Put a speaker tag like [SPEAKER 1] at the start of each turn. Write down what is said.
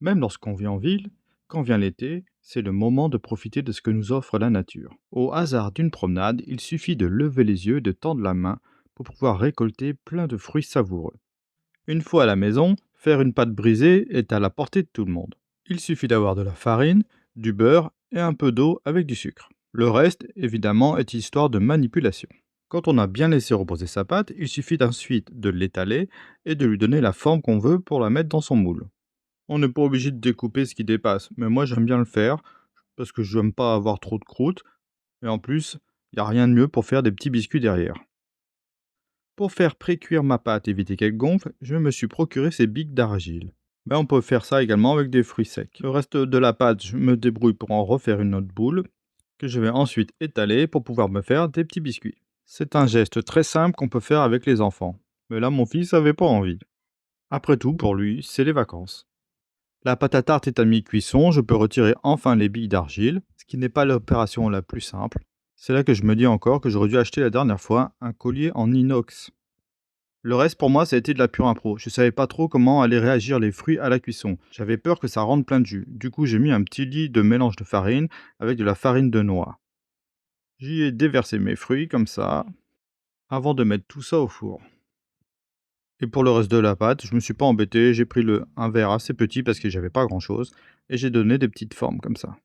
[SPEAKER 1] Même lorsqu'on vit en ville, quand vient l'été, c'est le moment de profiter de ce que nous offre la nature. Au hasard d'une promenade, il suffit de lever les yeux et de tendre la main pour pouvoir récolter plein de fruits savoureux. Une fois à la maison, faire une pâte brisée est à la portée de tout le monde. Il suffit d'avoir de la farine, du beurre et un peu d'eau avec du sucre. Le reste, évidemment, est histoire de manipulation. Quand on a bien laissé reposer sa pâte, il suffit ensuite de l'étaler et de lui donner la forme qu'on veut pour la mettre dans son moule. On n'est pas obligé de découper ce qui dépasse, mais moi j'aime bien le faire parce que je n'aime pas avoir trop de croûte et en plus, il n'y a rien de mieux pour faire des petits biscuits derrière. Pour faire pré-cuire ma pâte et éviter qu'elle gonfle, je me suis procuré ces billes d'argile. Mais on peut faire ça également avec des fruits secs. Le reste de la pâte, je me débrouille pour en refaire une autre boule que je vais ensuite étaler pour pouvoir me faire des petits biscuits. C'est un geste très simple qu'on peut faire avec les enfants. Mais là, mon fils n'avait pas envie. Après tout, pour lui, c'est les vacances. La pâte à tarte est à mi-cuisson, je peux retirer enfin les billes d'argile, ce qui n'est pas l'opération la plus simple. C'est là que je me dis encore que j'aurais dû acheter la dernière fois un collier en inox. Le reste pour moi ça a été de la pure impro. Je savais pas trop comment allaient réagir les fruits à la cuisson. J'avais peur que ça rentre plein de jus. Du coup j'ai mis un petit lit de mélange de farine avec de la farine de noix. J'y ai déversé mes fruits comme ça, avant de mettre tout ça au four. Et pour le reste de la pâte, je me suis pas embêté, j'ai pris un verre assez petit parce que j'avais pas grand chose, et j'ai donné des petites formes comme ça.